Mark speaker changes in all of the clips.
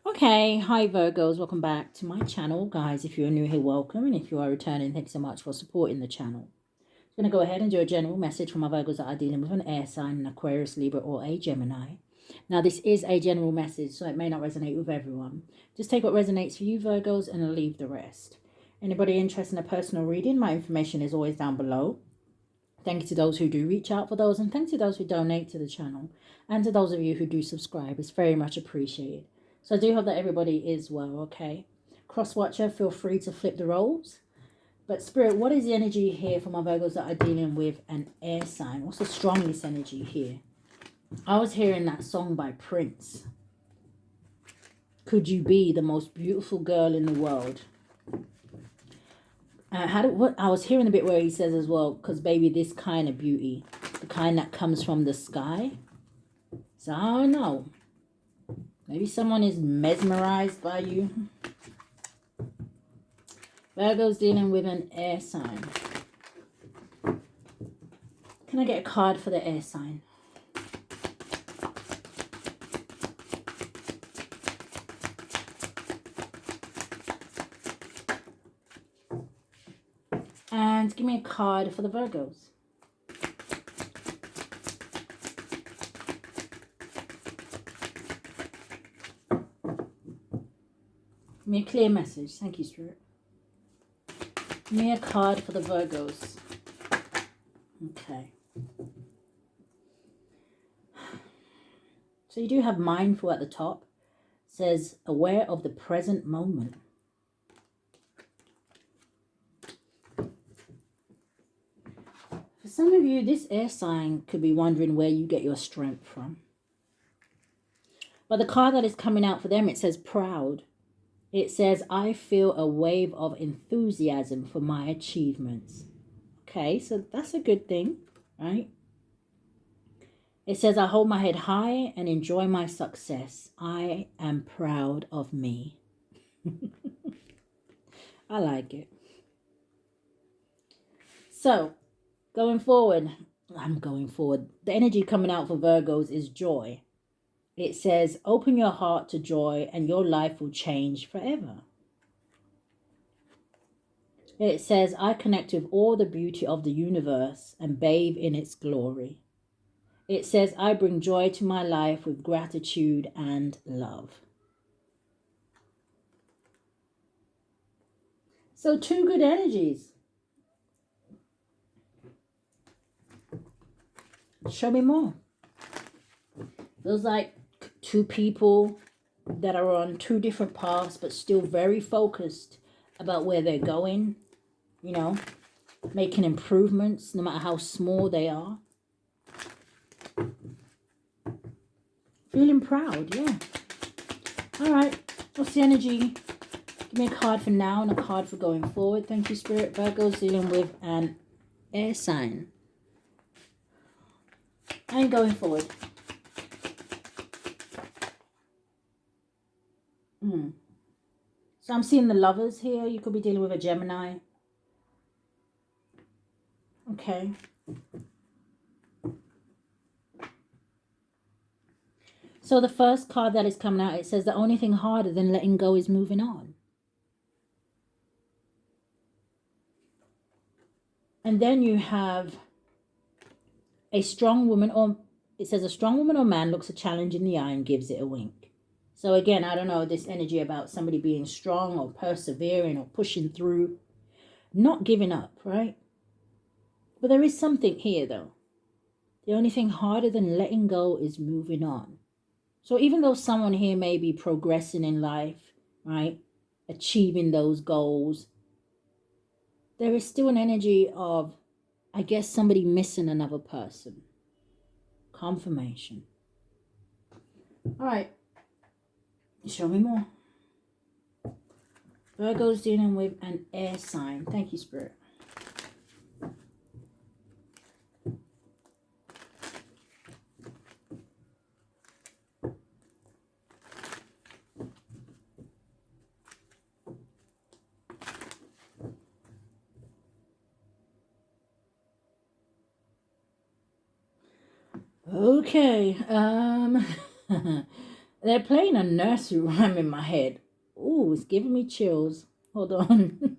Speaker 1: Okay, hi Virgos, welcome back to my channel. Guys, if you're new here, welcome. And if you are returning, thanks so much for supporting the channel. I'm going to go ahead and do a general message for my Virgos that are dealing with an air sign, an Aquarius, Libra, or a Gemini. Now, this is a general message, so it may not resonate with everyone. Just take what resonates for you, Virgos, and leave the rest. Anybody interested in a personal reading, my information is always down below. Thank you to those who do reach out for those, and thanks to those who donate to the channel, and to those of you who do subscribe. It's very much appreciated. So I do hope that everybody is well, okay? Cross-watcher, feel free to flip the roles. But Spirit, what is the energy here for my Virgos that are dealing with an air sign? What's the strongest energy here? I was hearing that song by Prince. Could you be the most beautiful girl in the world? I was hearing the bit where he says as well, because baby, this kind of beauty, the kind that comes from the sky. So I don't know. Maybe someone is mesmerized by you. Virgo's dealing with an air sign. Can I get a card for the air sign? And give me a card for the Virgos. Give me a clear message. Thank you, Spirit. Give me a card for the Virgos. Okay. So you do have mindful at the top. It says aware of the present moment. For some of you, this air sign could be wondering where you get your strength from. But the card that is coming out for them, it says proud. It says, I feel a wave of enthusiasm for my achievements. Okay, so that's a good thing, right? It says, I hold my head high and enjoy my success. I am proud of me. I like it. So, I'm going forward. The energy coming out for Virgos is joy. It says, open your heart to joy and your life will change forever. It says, I connect with all the beauty of the universe and bathe in its glory. It says, I bring joy to my life with gratitude and love. So 2 good energies. Show me more. Feels like 2 people that are on 2 different paths but still very focused about where they're going. You know, making improvements no matter how small they are. Feeling proud, yeah. All right, what's the energy? Give me a card for now and a card for going forward. Thank you, Spirit. Virgo's dealing with an air sign. And going forward. So I'm seeing the Lovers here. You could be dealing with a Gemini. Okay. So the first card that is coming out, it says the only thing harder than letting go is moving on. And then you have a strong woman, or it says a strong woman or man looks a challenge in the eye and gives it a wink. So again, I don't know, this energy about somebody being strong or persevering or pushing through, not giving up, right? But there is something here though. The only thing harder than letting go is moving on. So even though someone here may be progressing in life, right, achieving those goals, there is still an energy of, I guess, somebody missing another person. Confirmation. All right. Show me more. Virgo's dealing with an air sign. Thank you, Spirit. Okay. They're playing a nursery rhyme in my head. Ooh, it's giving me chills. Hold on.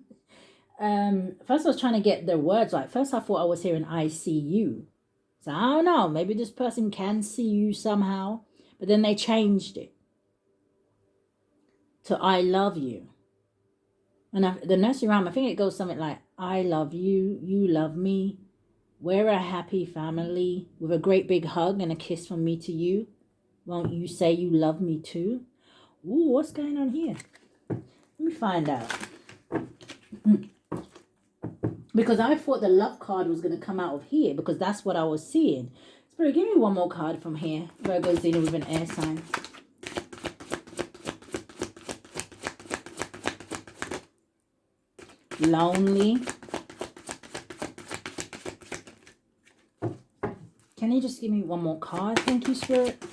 Speaker 1: First I was trying to get the words right. First I thought I was hearing I see you. So I don't know. Maybe this person can see you somehow. But then they changed it to I love you. And the nursery rhyme, I think it goes something like, I love you, you love me. We're a happy family with a great big hug and a kiss from me to you. Won't you say you love me too? Ooh, what's going on here? Let me find out. Because I thought the love card was going to come out of here because that's what I was seeing. Spirit, give me one more card from here. Virgo's dealing with an air sign. Lonely. Can you just give me one more card? Thank you, Spirit.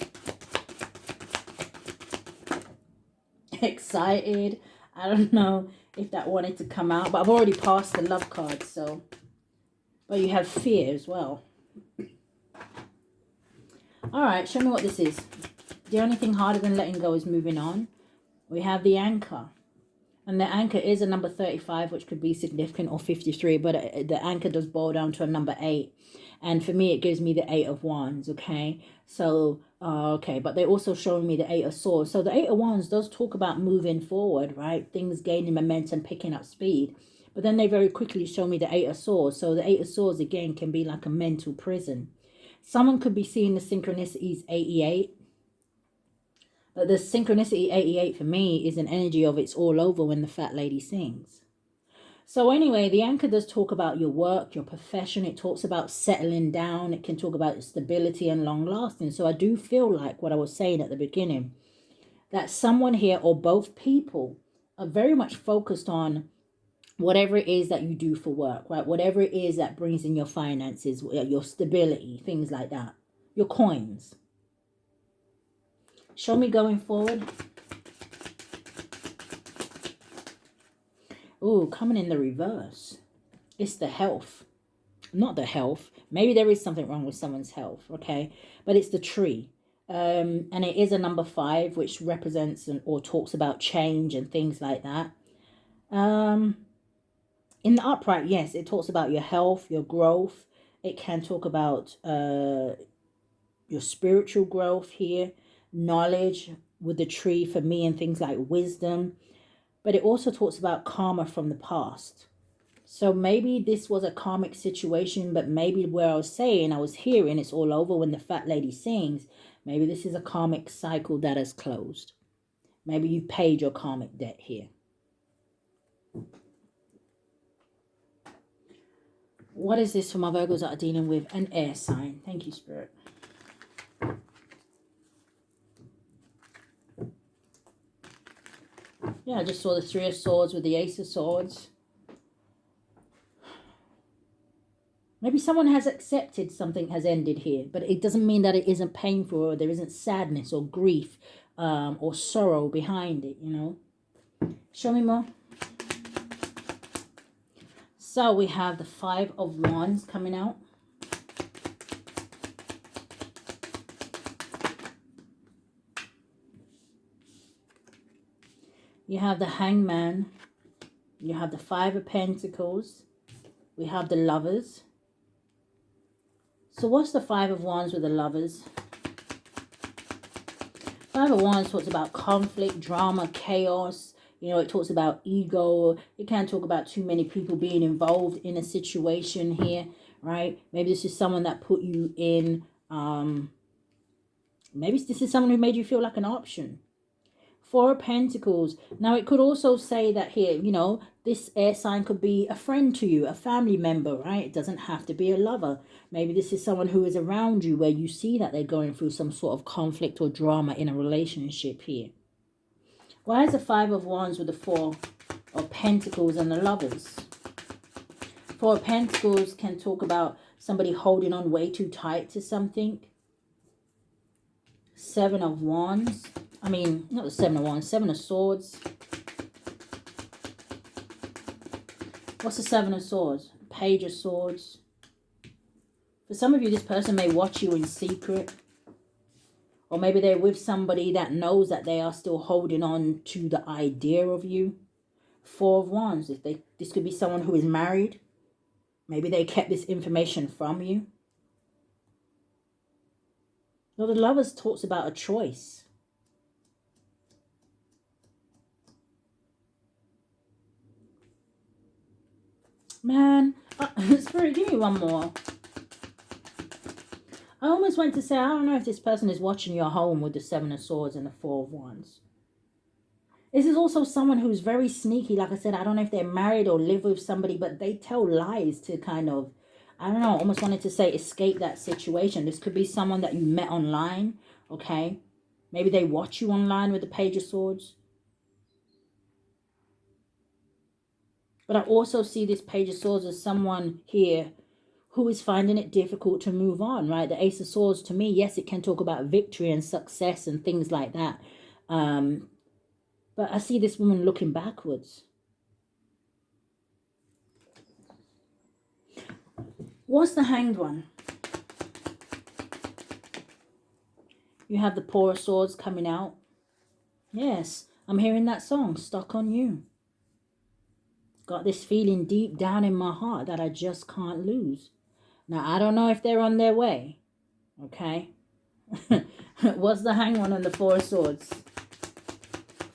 Speaker 1: Excited. I don't know if that wanted to come out, but I've already passed the love card, so. But you have fear as well. All right, show me what this is. The only thing harder than letting go is moving on. We have the anchor. And the anchor is a number 35, which could be significant, or 53. But the anchor does boil down to a number 8. And for me, it gives me the 8 of Wands, okay? So, okay. But they're also showing me the 8 of Swords. So the 8 of Wands does talk about moving forward, right? Things gaining momentum, picking up speed. But then they very quickly show me the 8 of Swords. So the 8 of Swords, again, can be like a mental prison. Someone could be seeing the synchronicities 88. But the synchronicity 88 for me is an energy of it's all over when the fat lady sings. So anyway, the anchor does talk about your work, your profession. It talks about settling down. It can talk about stability and long lasting. So I do feel like what I was saying at the beginning, that someone here or both people are very much focused on whatever it is that you do for work, right? Whatever it is that brings in your finances, your stability, things like that, your coins. Show me going forward. Ooh, coming in the reverse. It's the health. Not the health. Maybe there is something wrong with someone's health, okay? But it's the tree. And it is a number 5, which represents or talks about change and things like that. In the upright, yes, it talks about your health, your growth. It can talk about your spiritual growth here. Knowledge with the tree for me, and things like wisdom. But it also talks about karma from the past. So maybe this was a karmic situation, but maybe where I was hearing it's all over when the fat lady sings. Maybe this is a karmic cycle that has closed. Maybe you've paid your karmic debt here. What is this for my Virgos that are dealing with an air sign? Thank you, Spirit. Yeah, I just saw the 3 of Swords with the Ace of Swords. Maybe someone has accepted something has ended here, but it doesn't mean that it isn't painful or there isn't sadness or grief or sorrow behind it, you know. Show me more. So we have the 5 of Wands coming out. You have the Hangman. You have the 5 of Pentacles. We have the Lovers. So what's the 5 of Wands with the Lovers? 5 of Wands talks about conflict, drama, chaos. You know, it talks about ego. It can talk about too many people being involved in a situation here, right? Maybe this is someone that put you in, maybe this is someone who made you feel like an option. 4 of Pentacles. Now, it could also say that here, you know, this air sign could be a friend to you, a family member, right? It doesn't have to be a lover. Maybe this is someone who is around you where you see that they're going through some sort of conflict or drama in a relationship here. Why is the 5 of Wands with the 4 of Pentacles and the Lovers? 4 of Pentacles can talk about somebody holding on way too tight to something. 7 of Wands. I mean, not the 7 of Wands, 7 of Swords. What's the 7 of Swords? Page of Swords. For some of you, this person may watch you in secret. Or maybe they're with somebody that knows that they are still holding on to the idea of you. Four of Wands. This could be someone who is married. Maybe they kept this information from you. Well, the Lovers talks about a choice. Man, Spirit, give me one more. I almost went to say, I don't know if this person is watching your home with the Seven of Swords and the Four of Wands. This is also someone who's very sneaky. Like I said, I don't know if they're married or live with somebody, but they tell lies to kind of, I don't know, almost wanted to say escape that situation. This could be someone that you met online, okay? Maybe they watch you online with the Page of Swords. But I also see this Page of Swords as someone here who is finding it difficult to move on, right? The Ace of Swords, to me, yes, it can talk about victory and success and things like that. But I see this woman looking backwards. What's the Hanged One? You have the Four of Swords coming out. Yes, I'm hearing that song, Stuck on You. Got this feeling deep down in my heart that I just can't lose. Now, I don't know if they're on their way. Okay. What's the Hanged One and the Four of Swords?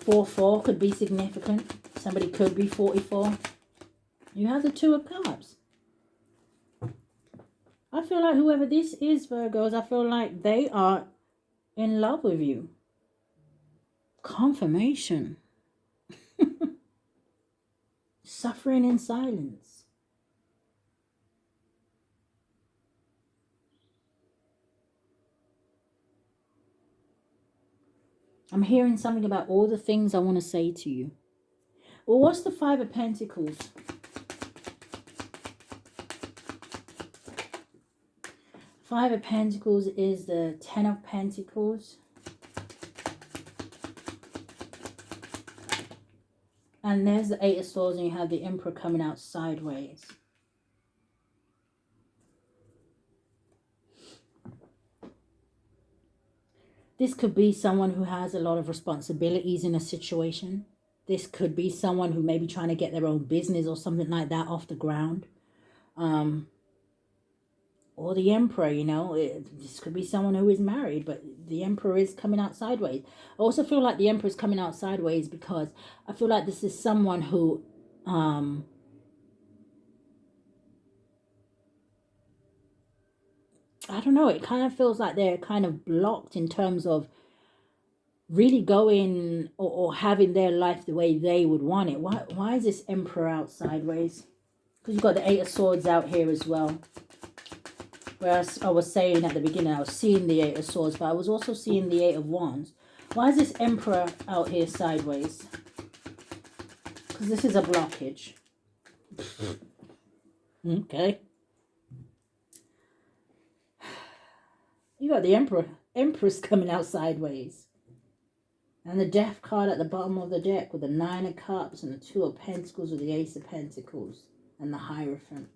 Speaker 1: 4-4 could be significant. Somebody could be 44. You have the Two of Cups. I feel like whoever this is, Virgos, I feel like they are in love with you. Confirmation. Suffering in silence. I'm hearing something about all the things I want to say to you. Well, what's the Five of Pentacles? Five of Pentacles is the Ten of Pentacles. And there's the Eight of Swords, and you have the Emperor coming out sideways. This could be someone who has a lot of responsibilities in a situation. This could be someone who may be trying to get their own business or something like that off the ground. Or the Emperor, you know. This could be someone who is married, but the Emperor is coming out sideways. I also feel like the Emperor is coming out sideways because I feel like this is someone who... I don't know, it kind of feels like they're kind of blocked in terms of really going or having their life the way they would want it. Why is this Emperor out sideways? Because you've got the Eight of Swords out here as well. Whereas I was saying at the beginning, I was seeing the Eight of Swords, but I was also seeing the Eight of Wands. Why is this Emperor out here sideways? Because this is a blockage. Okay. You got the Empress coming out sideways. And the Death card at the bottom of the deck with the Nine of Cups and the Two of Pentacles with the Ace of Pentacles and the Hierophant.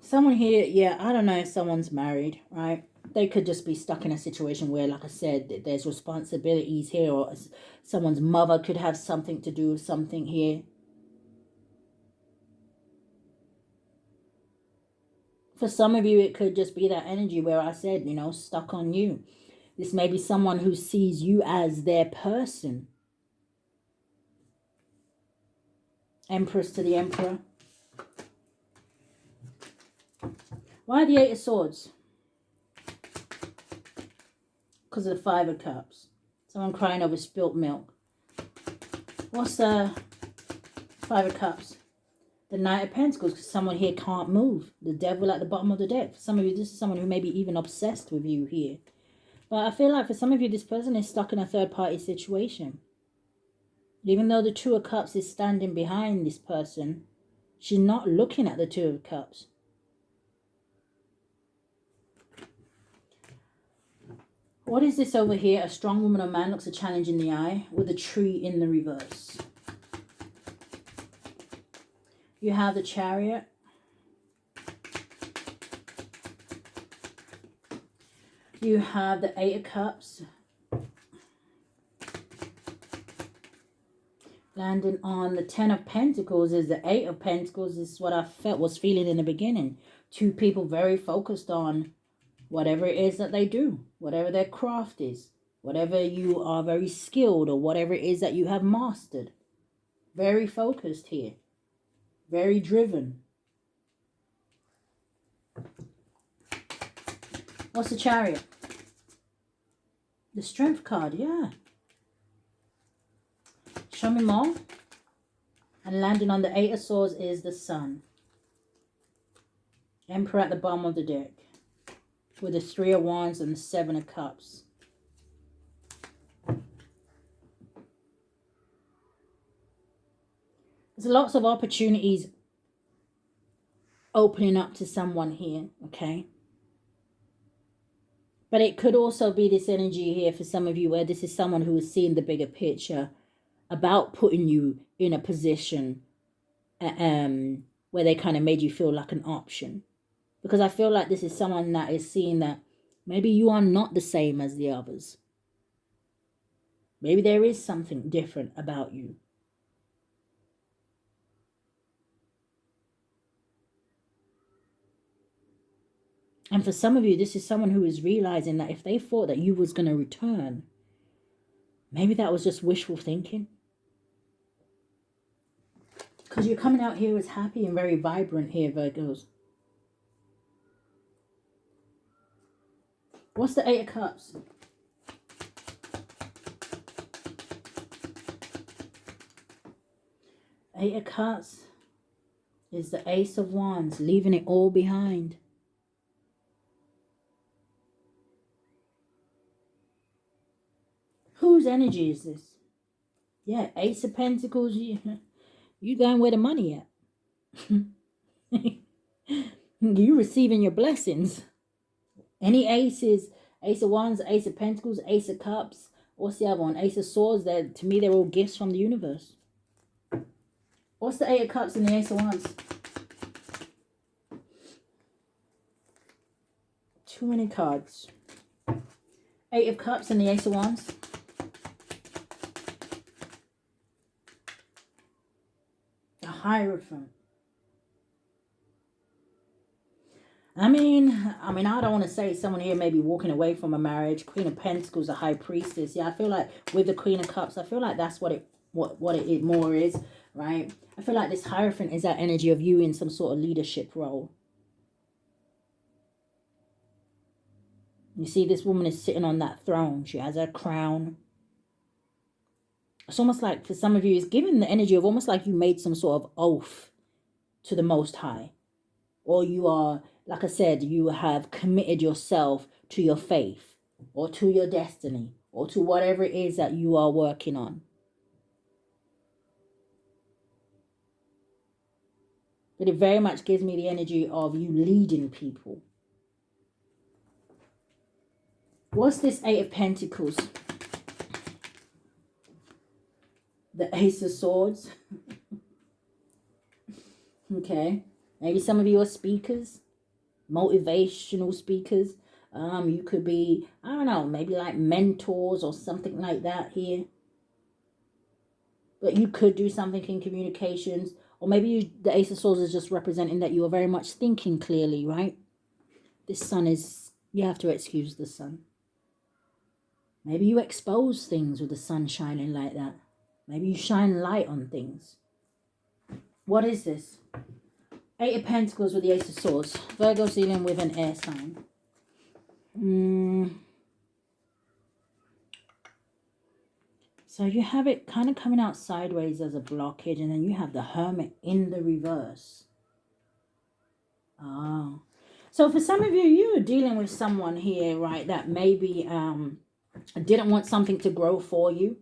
Speaker 1: Someone here, yeah, I don't know if someone's married, right? They could just be stuck in a situation where, like I said, there's responsibilities here, or someone's mother could have something to do with something here. For some of you, it could just be that energy where I said, you know, stuck on you. This may be someone who sees you as their person. Empress to the Emperor. Why the Eight of Swords? Because of the Five of Cups. Someone crying over spilt milk. What's the Five of Cups? The Knight of Pentacles, because someone here can't move. The Devil at the bottom of the deck. For some of you, this is someone who may be even obsessed with you here. But I feel like for some of you, this person is stuck in a third-party situation. Even though the Two of Cups is standing behind this person, she's not looking at the Two of Cups. What is this over here? A strong woman or man looks a challenge in the eye with a tree in the reverse. You have the Chariot. You have the Eight of Cups. Landing on the Ten of Pentacles is the Eight of Pentacles. This is what I was feeling in the beginning. Two people very focused on whatever it is that they do. Whatever their craft is. Whatever you are very skilled or whatever it is that you have mastered. Very focused here. Very driven. What's the Chariot? The Strength card, yeah. Show me more. And landing on the Eight of Swords is the Sun. Emperor at the bottom of the deck. With the Three of Wands and the Seven of Cups. There's lots of opportunities opening up to someone here, okay? But it could also be this energy here for some of you where this is someone who is seeing the bigger picture about putting you in a position where they kind of made you feel like an option. Because I feel like this is someone that is seeing that maybe you are not the same as the others. Maybe there is something different about you. And for some of you, this is someone who is realizing that if they thought that you was going to return, maybe that was just wishful thinking. Because you're coming out here as happy and very vibrant here, Virgos. What's the Eight of Cups? Eight of Cups is the Ace of Wands, leaving it all behind. Whose energy is this? Yeah, Ace of Pentacles, you going where the money at. You receiving your blessings. Any aces, Ace of Wands, Ace of Pentacles, Ace of Cups. What's the other one? Ace of Swords. To me, they're all gifts from the universe. What's the Eight of Cups and the Ace of Wands? Too many cards. Eight of Cups and the Ace of Wands. The Hierophant. I mean, I don't want to say someone here may be walking away from a marriage. Queen of Pentacles, a High Priestess. Yeah, I feel like with the Queen of Cups, I feel like that's what it more is, right? I feel like this Hierophant is that energy of you in some sort of leadership role. You see, this woman is sitting on that throne. She has her crown. It's almost like, for some of you, it's giving the energy of almost like you made some sort of oath to the Most High. Or you are, like I said, you have committed yourself to your faith. Or to your destiny. Or to whatever it is that you are working on. But it very much gives me the energy of you leading people. What's this Eight of Pentacles? The Ace of Swords. Okay. Maybe some of you are speakers. Motivational speakers. You could be, I don't know, maybe like mentors or something like that here. But you could do something in communications. Or maybe the Ace of Swords is just representing that you are very much thinking clearly, right? This sun is, you have to excuse the sun. Maybe you expose things with the sun shining like that. Maybe you shine light on things. What is this? Eight of Pentacles with the Ace of Swords. Virgo's dealing with an air sign. So you have it kind of coming out sideways as a blockage. And then you have the Hermit in the reverse. Oh. So for some of you, you are dealing with someone here, right, that maybe didn't want something to grow for you.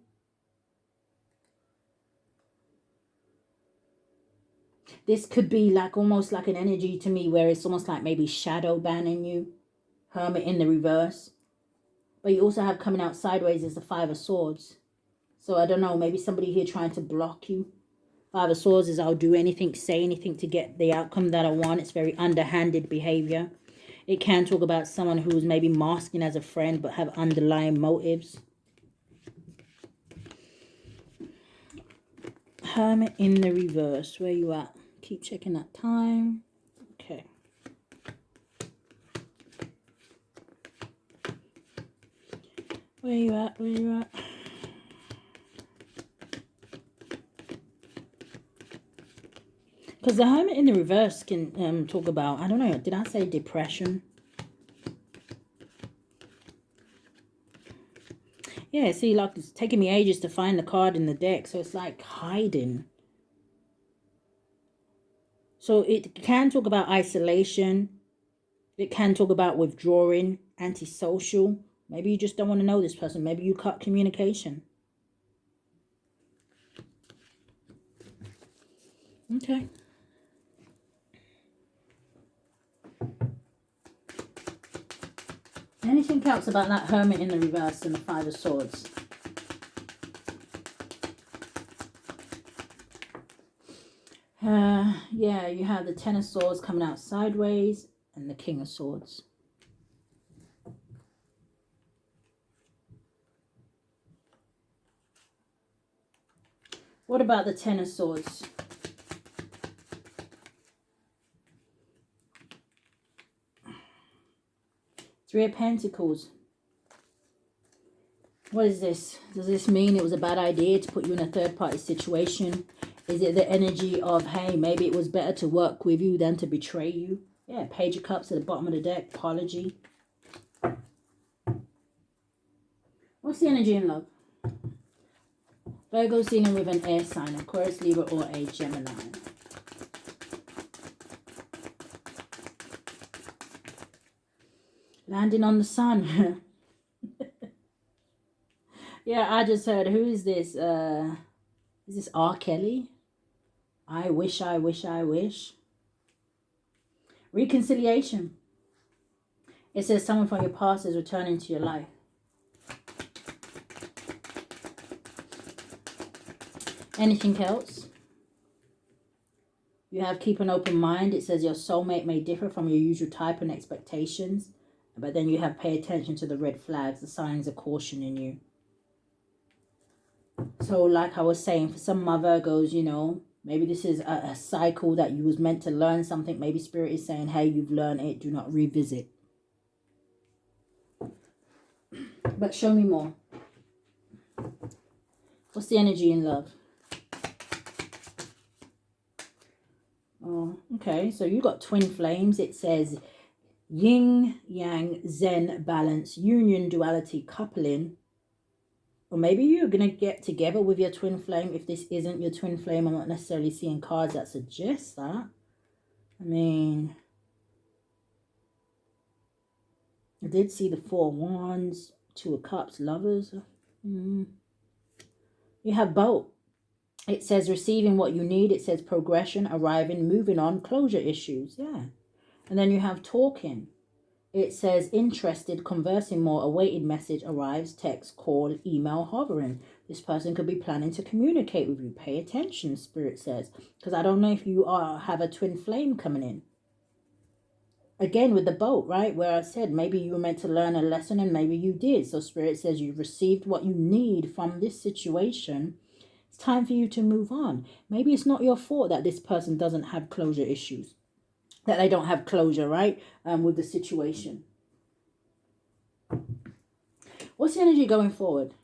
Speaker 1: This could be like almost like an energy to me where it's almost like maybe shadow banning you. Hermit in the reverse. But you also have coming out sideways is the Five of Swords. So I don't know, maybe somebody here trying to block you. Five of Swords is I'll do anything, say anything to get the outcome that I want. It's very underhanded behavior. It can talk about someone who's maybe masking as a friend but have underlying motives. Hermit in the reverse. Where you at? Keep checking that time. Okay. Where you at? Where you at? Because the Hermit in the reverse can talk about, I don't know, did I say depression? Yeah, see, like it's taking me ages to find the card in the deck. So it's like hiding. So it can talk about isolation. It can talk about withdrawing, antisocial. Maybe you just don't want to know this person. Maybe you cut communication. Okay. Anything else about that Hermit in the reverse and the Five of Swords? Yeah, you have the Ten of Swords coming out sideways and the King of Swords. What about the Ten of Swords? Three of Pentacles. What is this? Does this mean it was a bad idea to put you in a third-party situation? Is it the energy of, hey, maybe it was better to work with you than to betray you? Yeah, Page of Cups at the bottom of the deck. Apology. What's the energy in love? Virgo dealing with an air sign, Aquarius, Libra, or a Gemini. Landing on the sun. Yeah, I just heard, who is this? Is this R. Kelly? I wish, I wish, I wish. Reconciliation. It says someone from your past is returning to your life. Anything else? You have keep an open mind. It says your soulmate may differ from your usual type and expectations. But then you have pay attention to the red flags, the signs of caution in you. So like I was saying, for some of my Virgos, you know, maybe this is a cycle that you was meant to learn something. Maybe Spirit is saying, hey, you've learned it. Do not revisit. But show me more. What's the energy in love? Oh, okay. So you got twin flames. It says yin, yang, zen, balance, union, duality, coupling. Or maybe you're going to get together with your twin flame. If this isn't your twin flame, I'm not necessarily seeing cards that suggest that. I mean, I did see the Four of Wands, Two of Cups, Lovers. You have both. It says receiving what you need. It says progression, arriving, moving on, closure issues. Yeah. And then you have talking. It says interested, conversing more, awaited message arrives, text, call, email, hovering. This person could be planning to communicate with you. Pay attention, Spirit says. Because I don't know if you have a twin flame coming in. Again, with the boat, right? Where I said maybe you were meant to learn a lesson and maybe you did. So Spirit says you've received what you need from this situation. It's time for you to move on. Maybe it's not your fault that this person doesn't have closure issues. That they don't have closure, right? With the situation. What's the energy going forward?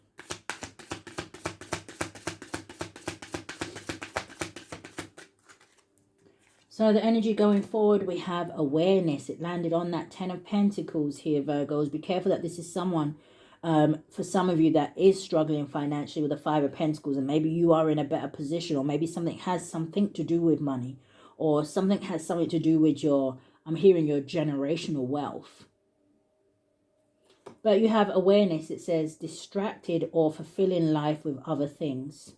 Speaker 1: So the energy going forward, we have awareness. It landed on that Ten of Pentacles here, Virgos. Be careful that this is someone, for some of you, that is struggling financially with the Five of Pentacles. And maybe you are in a better position, or maybe something has something to do with money. Or something has something to do with your, I'm hearing your generational wealth. But you have awareness. It says distracted or fulfilling life with other things.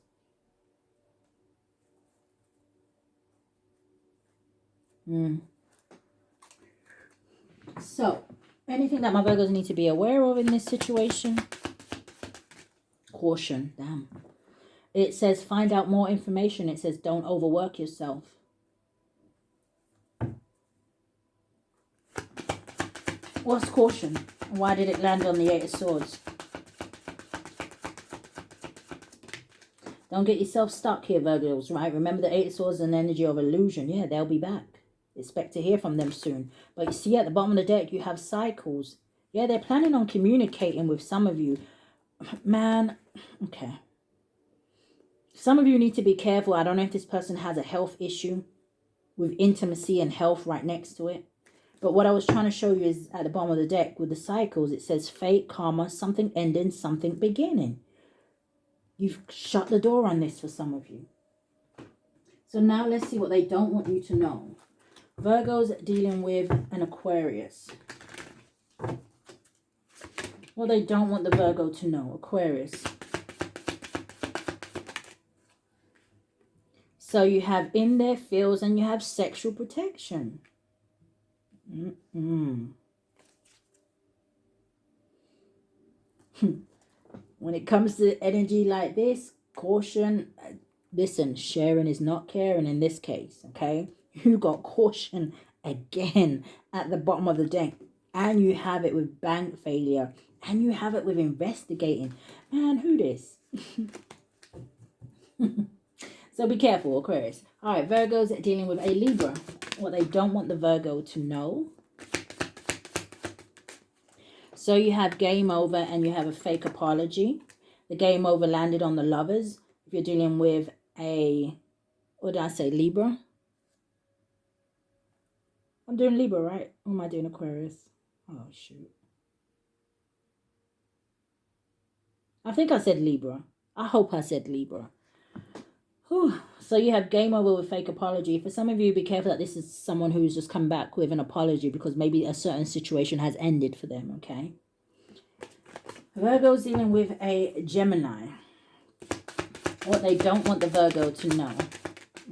Speaker 1: So, anything that my Virgos need to be aware of in this situation? Caution. Damn. It says find out more information. It says don't overwork yourself. What's caution? Why did it land on the Eight of Swords? Don't get yourself stuck here, Virgos, right? Remember the Eight of Swords is an energy of illusion. Yeah, they'll be back. Expect to hear from them soon. But you see at the bottom of the deck, you have cycles. Yeah, they're planning on communicating with some of you. Man, okay. Some of you need to be careful. I don't know if this person has a health issue with intimacy and health right next to it. But what I was trying to show you is at the bottom of the deck with the cycles, it says fate, karma, something ending, something beginning. You've shut the door on this for some of you. So now let's see what they don't want you to know. Virgo's dealing with an Aquarius. What they don't want the Virgo to know, Aquarius. So you have in their fields and you have sexual protection. When it comes to energy like this, caution. Listen, sharing is not caring in this case, okay? You got caution again at the bottom of the deck. And you have it with bank failure. And you have it with investigating. Man, who this? So be careful, Aquarius. All right, Virgo's dealing with a Libra. What they don't want the Virgo to know. So you have game over and you have a fake apology. The game over landed on the Lovers. If you're dealing with a, what did I say, Libra? I'm doing Libra, right? Or am I doing Aquarius? Oh, shoot. I think I said Libra. I hope I said Libra. Whew. So you have game over with fake apology. For some of you, be careful that this is someone who's just come back with an apology because maybe a certain situation has ended for them, okay? Virgo's dealing with a Gemini. What they don't want the Virgo to know.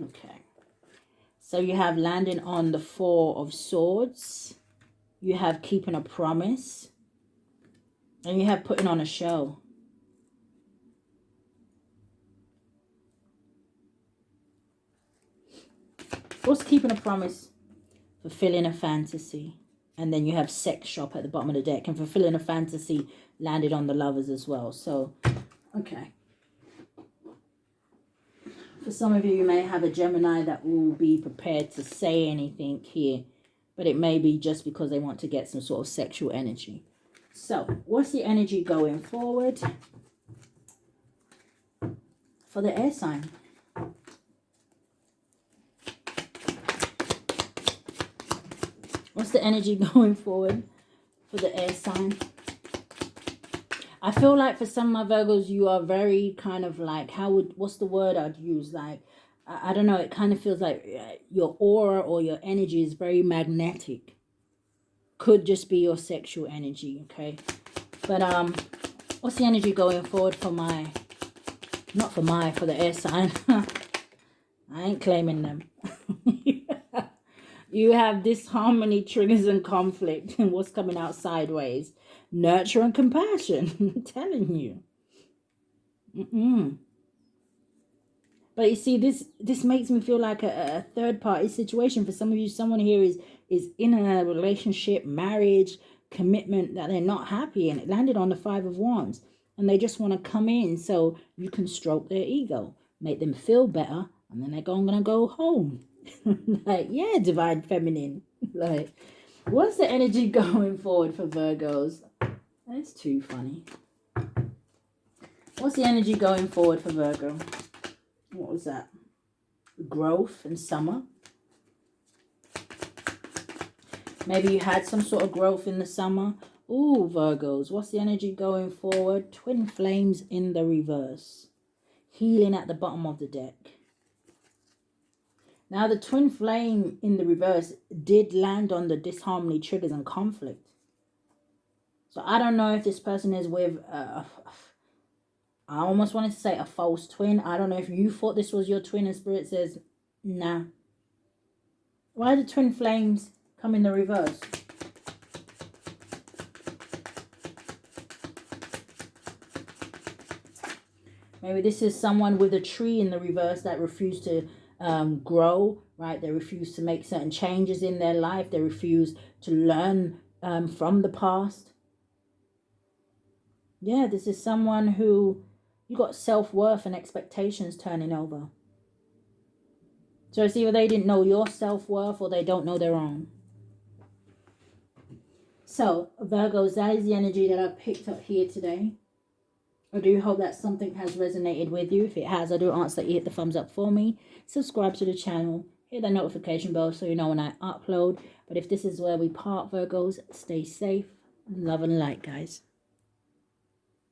Speaker 1: Okay. So you have landing on the Four of Swords. You have keeping a promise. And you have putting on a show. What's keeping a promise? Fulfilling a fantasy. And then you have sex shop at the bottom of the deck. And fulfilling a fantasy landed on the Lovers as well. So, okay. For some of you, you may have a Gemini that will be prepared to say anything here. But it may be just because they want to get some sort of sexual energy. So, what's the energy going forward for the air sign? What's the energy going forward for the air sign? I feel like for some of my Virgos, you are very kind of like, what's the word I'd use? Like, I don't know, it kind of feels like your aura or your energy is very magnetic. Could just be your sexual energy, okay? But what's the energy going forward for for the air sign? I ain't claiming them. You have disharmony, triggers, and conflict. And what's coming out sideways? Nurture and compassion. I'm telling you. But you see, this makes me feel like a third-party situation. For some of you, someone here is in a relationship, marriage, commitment that they're not happy. And it landed on the Five of Wands. And they just want to come in so you can stroke their ego. Make them feel better. And then they're going to go home. Like, yeah, divine feminine. Like, what's the energy going forward for Virgos? That's too funny. What's the energy going forward for Virgo? What was that? Growth and summer. Maybe you had some sort of growth in the summer. Ooh, Virgos. What's the energy going forward? Twin flames in the reverse. Healing at the bottom of the deck. Now, the twin flame in the reverse did land on the disharmony, triggers, and conflict. So, I don't know if this person is with, I almost wanted to say a false twin. I don't know if you thought this was your twin and Spirit says, nah. Why did twin flames come in the reverse? Maybe this is someone with a tree in the reverse that refused to grow, right? They refuse to make certain changes in their life. They refuse to learn from the past. Yeah, this is someone who you got self-worth and expectations turning over. So it's either they didn't know your self-worth or they don't know their own. So, Virgos, that is the energy that I've picked up here today. I do hope that something has resonated with you. If it has, I do ask that you hit the thumbs up for me. Subscribe to the channel. Hit that notification bell so you know when I upload. But if this is where we part, Virgos, stay safe. Love and light, guys.